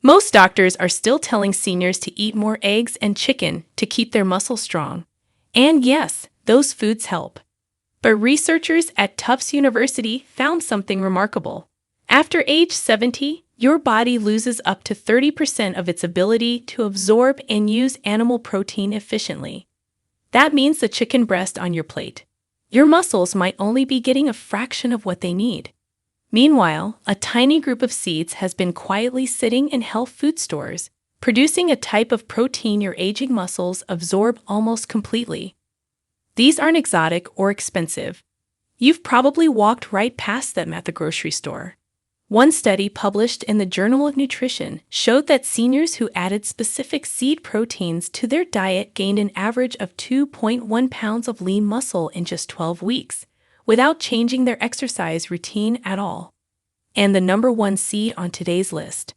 Most doctors are still telling seniors to eat more eggs and chicken to keep their muscles strong. And yes, those foods help. But researchers at Tufts University found something remarkable. After age 70, your body loses up to 30% of its ability to absorb and use animal protein efficiently. That means the chicken breast on your plate. Your muscles might only be getting a fraction of what they need. Meanwhile, a tiny group of seeds has been quietly sitting in health food stores, producing a type of protein your aging muscles absorb almost completely. These aren't exotic or expensive. You've probably walked right past them at the grocery store. One study published in the Journal of Nutrition showed that seniors who added specific seed proteins to their diet gained an average of 2.1 pounds of lean muscle in just 12 weeks, without changing their exercise routine at all. And the number one seed on today's list.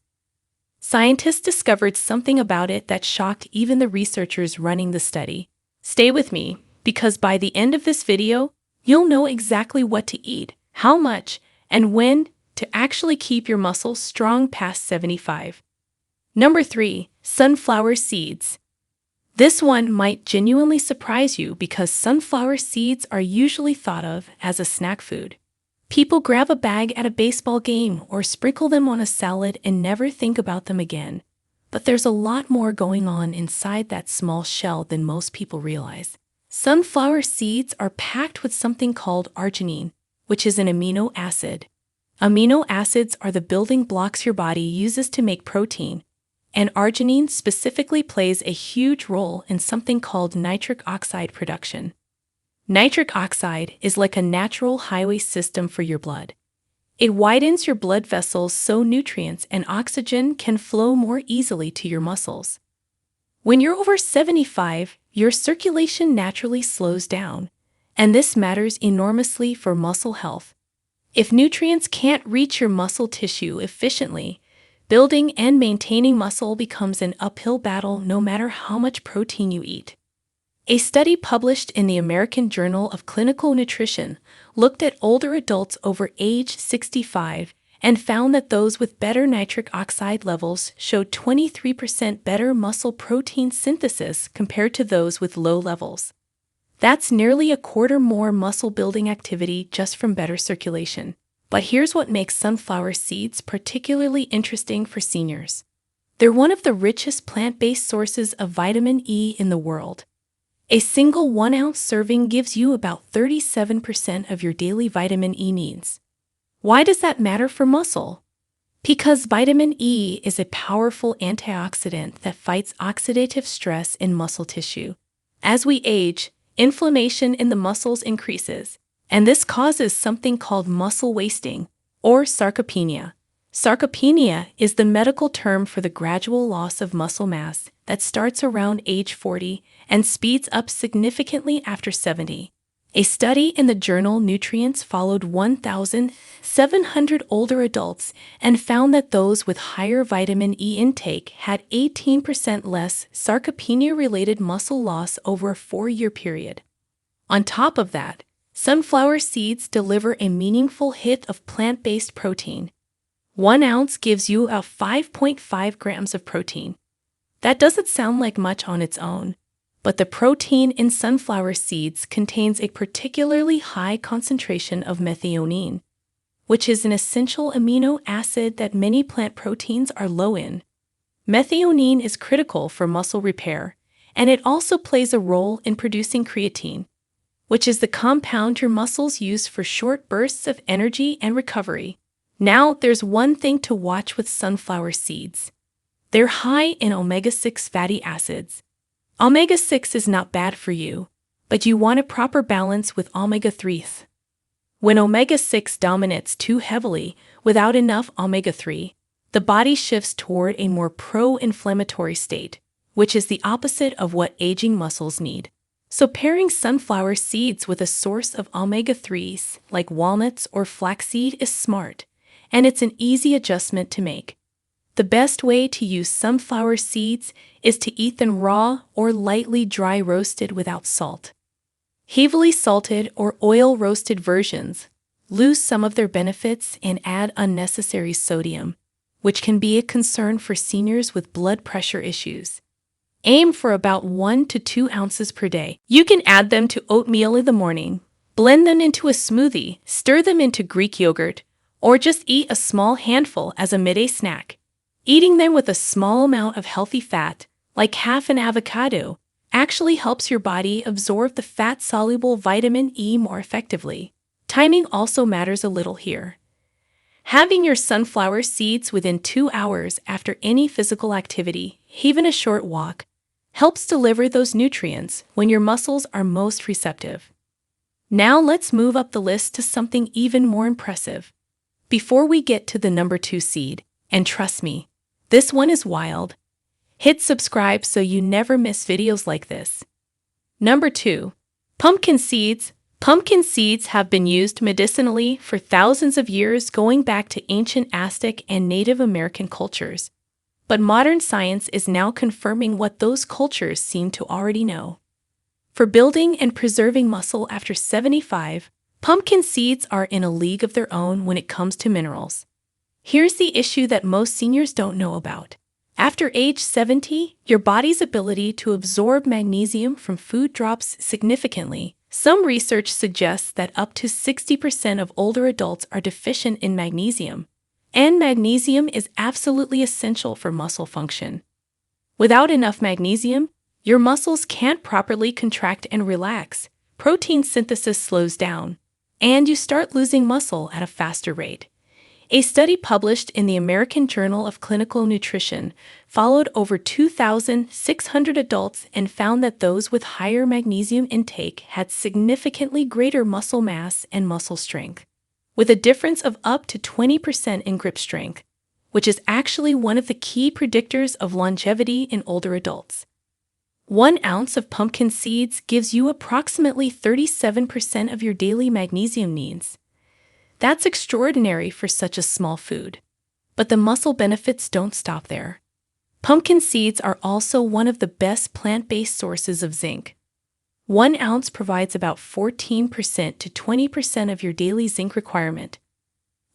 Scientists discovered something about it that shocked even the researchers running the study. Stay with me, because by the end of this video, you'll know exactly what to eat, how much, and when to actually keep your muscles strong past 75. Number 3. Sunflower seeds. This one might genuinely surprise you because sunflower seeds are usually thought of as a snack food. People grab a bag at a baseball game or sprinkle them on a salad and never think about them again. But there's a lot more going on inside that small shell than most people realize. Sunflower seeds are packed with something called arginine, which is an amino acid. Amino acids are the building blocks your body uses to make protein, and arginine specifically plays a huge role in something called nitric oxide production. Nitric oxide is like a natural highway system for your blood. It widens your blood vessels so nutrients and oxygen can flow more easily to your muscles. When you're over 75, your circulation naturally slows down, and this matters enormously for muscle health. If nutrients can't reach your muscle tissue efficiently, building and maintaining muscle becomes an uphill battle no matter how much protein you eat. A study published in the American Journal of Clinical Nutrition looked at older adults over age 65 and found that those with better nitric oxide levels showed 23% better muscle protein synthesis compared to those with low levels. That's nearly a quarter more muscle-building activity just from better circulation. But here's what makes sunflower seeds particularly interesting for seniors. They're one of the richest plant-based sources of vitamin E in the world. A single 1-ounce serving gives you about 37% of your daily vitamin E needs. Why does that matter for muscle? Because vitamin E is a powerful antioxidant that fights oxidative stress in muscle tissue. As we age, inflammation in the muscles increases, and this causes something called muscle wasting, or sarcopenia. Sarcopenia is the medical term for the gradual loss of muscle mass that starts around age 40 and speeds up significantly after 70. A study in the journal Nutrients followed 1,700 older adults and found that those with higher vitamin E intake had 18% less sarcopenia-related muscle loss over a 4-year period. On top of that, sunflower seeds deliver a meaningful hit of plant-based protein. 1 ounce gives you about 5.5 grams of protein. That doesn't sound like much on its own, but the protein in sunflower seeds contains a particularly high concentration of methionine, which is an essential amino acid that many plant proteins are low in. Methionine is critical for muscle repair, and it also plays a role in producing creatine, which is the compound your muscles use for short bursts of energy and recovery. Now, there's one thing to watch with sunflower seeds. They're high in omega-6 fatty acids. Omega-6 is not bad for you, but you want a proper balance with omega-3s. When omega-6 dominates too heavily without enough omega-3, the body shifts toward a more pro-inflammatory state, which is the opposite of what aging muscles need. So pairing sunflower seeds with a source of omega-3s like walnuts or flaxseed is smart, and it's an easy adjustment to make. The best way to use sunflower seeds is to eat them raw or lightly dry roasted without salt. Heavily salted or oil-roasted versions lose some of their benefits and add unnecessary sodium. which can be a concern for seniors with blood pressure issues. Aim for about 1 to 2 ounces per day. You can add them to oatmeal in the morning, blend them into a smoothie, stir them into Greek yogurt, or just eat a small handful as a midday snack. Eating them with a small amount of healthy fat, like half an avocado, actually helps your body absorb the fat-soluble vitamin E more effectively. Timing also matters a little here. Having your sunflower seeds within 2 hours after any physical activity, even a short walk, helps deliver those nutrients when your muscles are most receptive. Now let's move up the list to something even more impressive. Before we get to the number 2 seed, and trust me, this one is wild, hit subscribe so you never miss videos like this. Number 2. Pumpkin seeds. Pumpkin seeds have been used medicinally for thousands of years, going back to ancient Aztec and Native American cultures. But modern science is now confirming what those cultures seem to already know. For building and preserving muscle after 75, pumpkin seeds are in a league of their own when it comes to minerals. Here's the issue that most seniors don't know about. After age 70, your body's ability to absorb magnesium from food drops significantly. Some research suggests that up to 60% of older adults are deficient in magnesium, and magnesium is absolutely essential for muscle function. Without enough magnesium, your muscles can't properly contract and relax, protein synthesis slows down, and you start losing muscle at a faster rate. A study published in the American Journal of Clinical Nutrition followed over 2,600 adults and found that those with higher magnesium intake had significantly greater muscle mass and muscle strength, with a difference of up to 20% in grip strength, which is actually one of the key predictors of longevity in older adults. 1 ounce of pumpkin seeds gives you approximately 37% of your daily magnesium needs. That's extraordinary for such a small food. But the muscle benefits don't stop there. Pumpkin seeds are also one of the best plant-based sources of zinc. 1 ounce provides about 14% to 20% of your daily zinc requirement.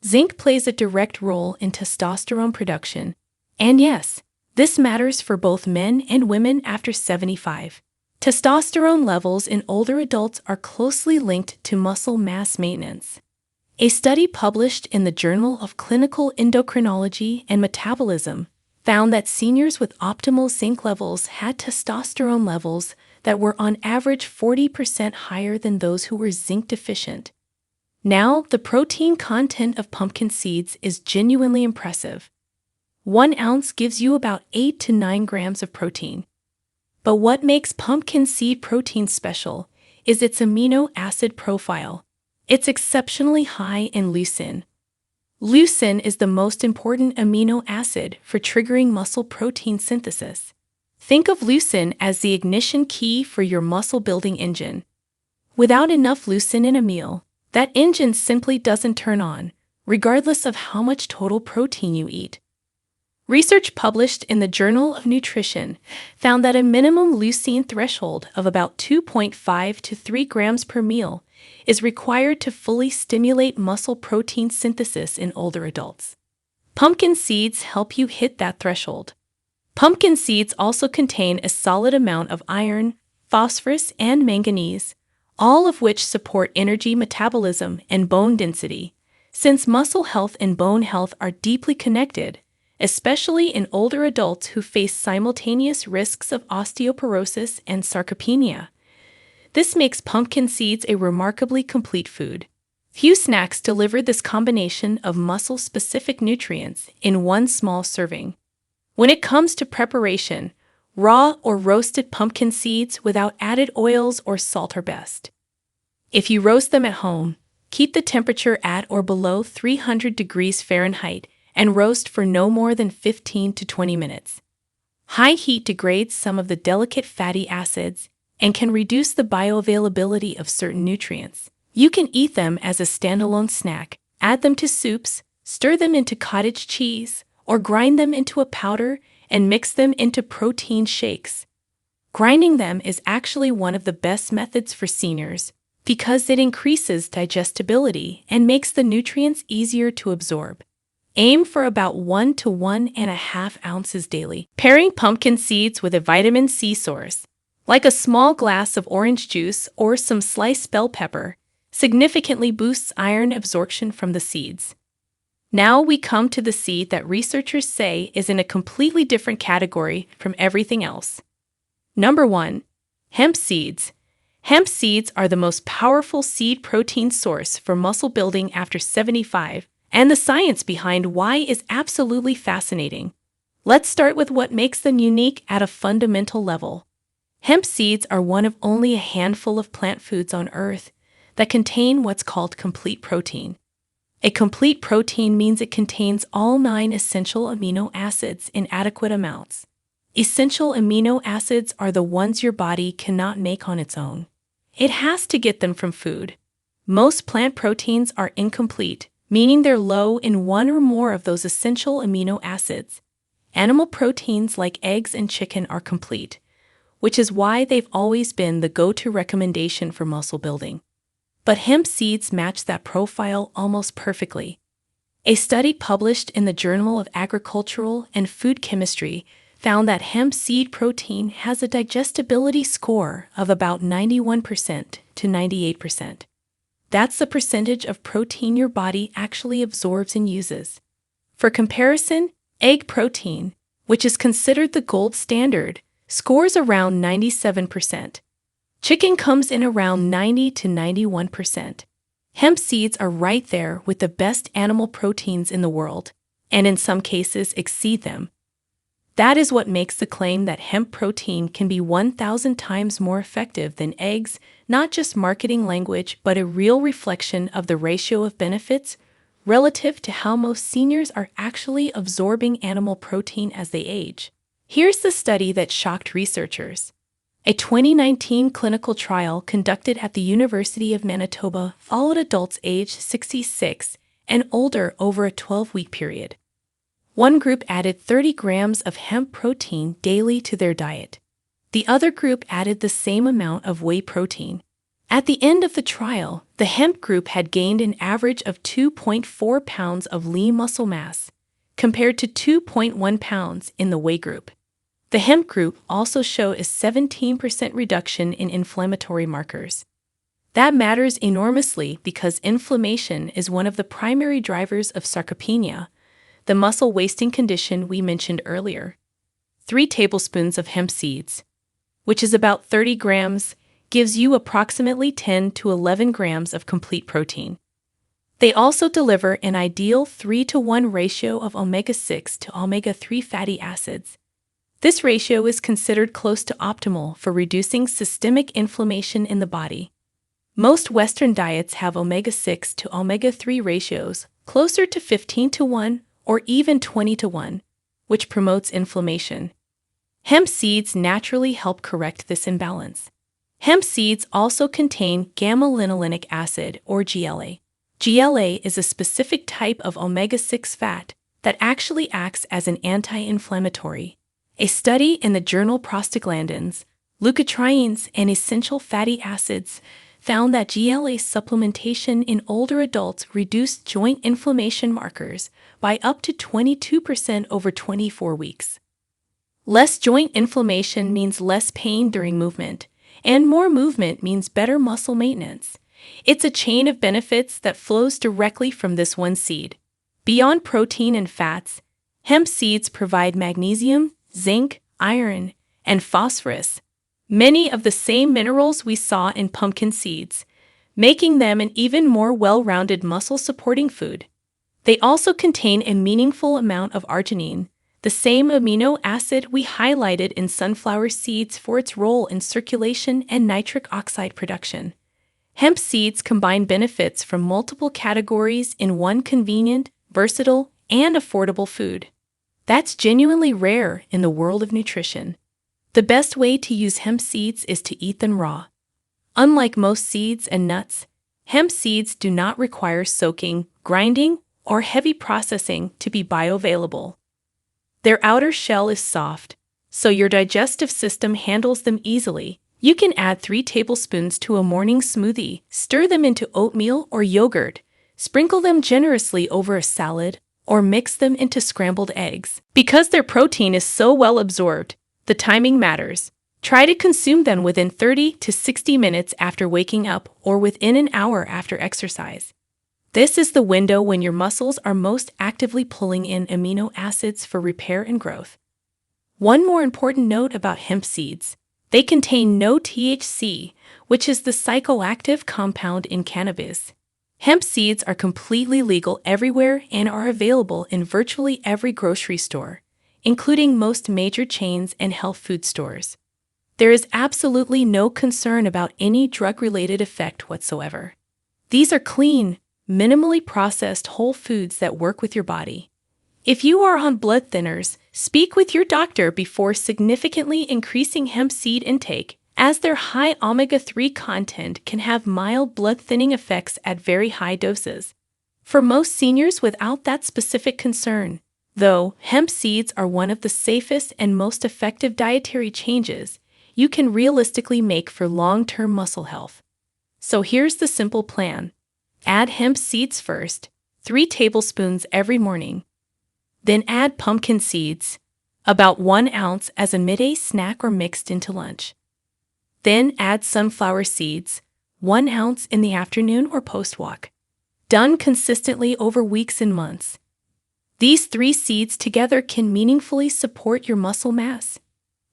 Zinc plays a direct role in testosterone production, and yes, this matters for both men and women after 75. Testosterone levels in older adults are closely linked to muscle mass maintenance. A study published in the Journal of Clinical Endocrinology and Metabolism found that seniors with optimal zinc levels had testosterone levels that were on average 40% higher than those who were zinc deficient. Now, the protein content of pumpkin seeds is genuinely impressive. 1 ounce gives you about 8 to 9 grams of protein. But what makes pumpkin seed protein special is its amino acid profile. It's exceptionally high in leucine. Leucine is the most important amino acid for triggering muscle protein synthesis. Think of leucine as the ignition key for your muscle-building engine. Without enough leucine in a meal, that engine simply doesn't turn on, regardless of how much total protein you eat. Research published in the Journal of Nutrition found that a minimum leucine threshold of about 2.5 to 3 grams per meal is required to fully stimulate muscle protein synthesis in older adults. Pumpkin seeds help you hit that threshold. Pumpkin seeds also contain a solid amount of iron, phosphorus, and manganese, all of which support energy metabolism and bone density. Since muscle health and bone health are deeply connected, especially in older adults who face simultaneous risks of osteoporosis and sarcopenia, this makes pumpkin seeds a remarkably complete food. Few snacks deliver this combination of muscle-specific nutrients in one small serving. When it comes to preparation, raw or roasted pumpkin seeds without added oils or salt are best. If you roast them at home, keep the temperature at or below 300 degrees Fahrenheit and roast for no more than 15 to 20 minutes. High heat degrades some of the delicate fatty acids and can reduce the bioavailability of certain nutrients. You can eat them as a standalone snack, add them to soups, stir them into cottage cheese, or grind them into a powder and mix them into protein shakes. Grinding them is actually one of the best methods for seniors because it increases digestibility and makes the nutrients easier to absorb. Aim for about 1 to 1.5 ounces daily. Pairing pumpkin seeds with a vitamin C source, like a small glass of orange juice or some sliced bell pepper, significantly boosts iron absorption from the seeds. Now we come to the seed that researchers say is in a completely different category from everything else. Number 1. Hemp seeds. Hemp seeds are the most powerful seed protein source for muscle building after 75, and the science behind why is absolutely fascinating. Let's start with what makes them unique at a fundamental level. Hemp seeds are one of only a handful of plant foods on Earth that contain what's called complete protein. A complete protein means it contains all 9 essential amino acids in adequate amounts. Essential amino acids are the ones your body cannot make on its own. It has to get them from food. Most plant proteins are incomplete, meaning they're low in one or more of those essential amino acids. Animal proteins like eggs and chicken are complete, which is why they've always been the go-to recommendation for muscle building. But hemp seeds match that profile almost perfectly. A study published in the Journal of Agricultural and Food Chemistry found that hemp seed protein has a digestibility score of about 91% to 98%. That's the percentage of protein your body actually absorbs and uses. For comparison, egg protein, which is considered the gold standard, scores around 97%. Chicken comes in around 90 to 91%. Hemp seeds are right there with the best animal proteins in the world, and in some cases exceed them. That is what makes the claim that hemp protein can be 1,000 times more effective than eggs not just marketing language but a real reflection of the ratio of benefits relative to how most seniors are actually absorbing animal protein as they age. Here's the study that shocked researchers. A 2019 clinical trial conducted at the University of Manitoba followed adults aged 66 and older over a 12-week period. One group added 30 grams of hemp protein daily to their diet. The other group added the same amount of whey protein. At the end of the trial, the hemp group had gained an average of 2.4 pounds of lean muscle mass, compared to 2.1 pounds in the whey group. The hemp group also showed a 17% reduction in inflammatory markers. That matters enormously because inflammation is one of the primary drivers of sarcopenia, the muscle wasting condition we mentioned earlier. 3 tablespoons of hemp seeds, which is about 30 grams, gives you approximately 10 to 11 grams of complete protein. They also deliver an ideal 3-to-1 ratio of omega-6 to omega-3 fatty acids. This ratio is considered close to optimal for reducing systemic inflammation in the body. Most Western diets have omega-6 to omega-3 ratios closer to 15-to-1 or even 20-to-1, which promotes inflammation. Hemp seeds naturally help correct this imbalance. Hemp seeds also contain gamma-linolenic acid, or GLA. GLA is a specific type of omega-6 fat that actually acts as an anti-inflammatory. A study in the journal Prostaglandins, leukotrienes, and essential fatty acids found that GLA supplementation in older adults reduced joint inflammation markers by up to 22% over 24 weeks. Less joint inflammation means less pain during movement, and more movement means better muscle maintenance. It's a chain of benefits that flows directly from this one seed. Beyond protein and fats, hemp seeds provide magnesium, zinc, iron, and phosphorus, many of the same minerals we saw in pumpkin seeds, making them an even more well-rounded muscle-supporting food. They also contain a meaningful amount of arginine, the same amino acid we highlighted in sunflower seeds for its role in circulation and nitric oxide production. Hemp seeds combine benefits from multiple categories in one convenient, versatile, and affordable food. That's genuinely rare in the world of nutrition. The best way to use hemp seeds is to eat them raw. Unlike most seeds and nuts, hemp seeds do not require soaking, grinding, or heavy processing to be bioavailable. Their outer shell is soft, so your digestive system handles them easily. You can add 3 tablespoons to a morning smoothie, stir them into oatmeal or yogurt, sprinkle them generously over a salad, or mix them into scrambled eggs. Because their protein is so well absorbed, the timing matters. Try to consume them within 30 to 60 minutes after waking up or within an hour after exercise. This is the window when your muscles are most actively pulling in amino acids for repair and growth. One more important note about hemp seeds. They contain no THC, which is the psychoactive compound in cannabis. Hemp seeds are completely legal everywhere and are available in virtually every grocery store, including most major chains and health food stores. There is absolutely no concern about any drug-related effect whatsoever. These are clean, minimally processed whole foods that work with your body. If you are on blood thinners, speak with your doctor before significantly increasing hemp seed intake, as their high omega-3 content can have mild blood thinning effects at very high doses. For most seniors without that specific concern, though, hemp seeds are one of the safest and most effective dietary changes you can realistically make for long-term muscle health. So here's the simple plan. Add hemp seeds first, 3 tablespoons every morning. Then add pumpkin seeds, about 1 ounce as a midday snack or mixed into lunch. Then add sunflower seeds, 1 ounce in the afternoon or post-walk. Done consistently over weeks and months. These 3 seeds together can meaningfully support your muscle mass,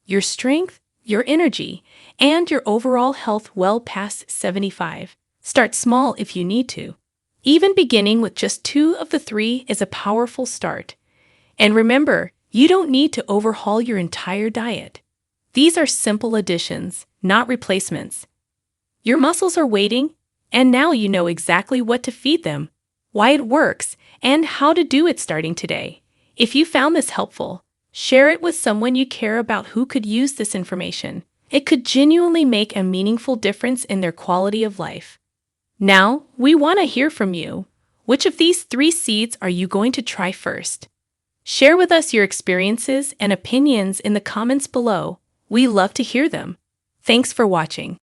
your strength, your energy, and your overall health well past 75. Start small if you need to. Even beginning with just 2 of the 3 is a powerful start. And remember, you don't need to overhaul your entire diet. These are simple additions, not replacements. Your muscles are waiting, and now you know exactly what to feed them, why it works, and how to do it starting today. If you found this helpful, share it with someone you care about who could use this information. It could genuinely make a meaningful difference in their quality of life. Now, we want to hear from you. Which of these 3 seeds are you going to try first? Share with us your experiences and opinions in the comments below. We love to hear them. Thanks for watching.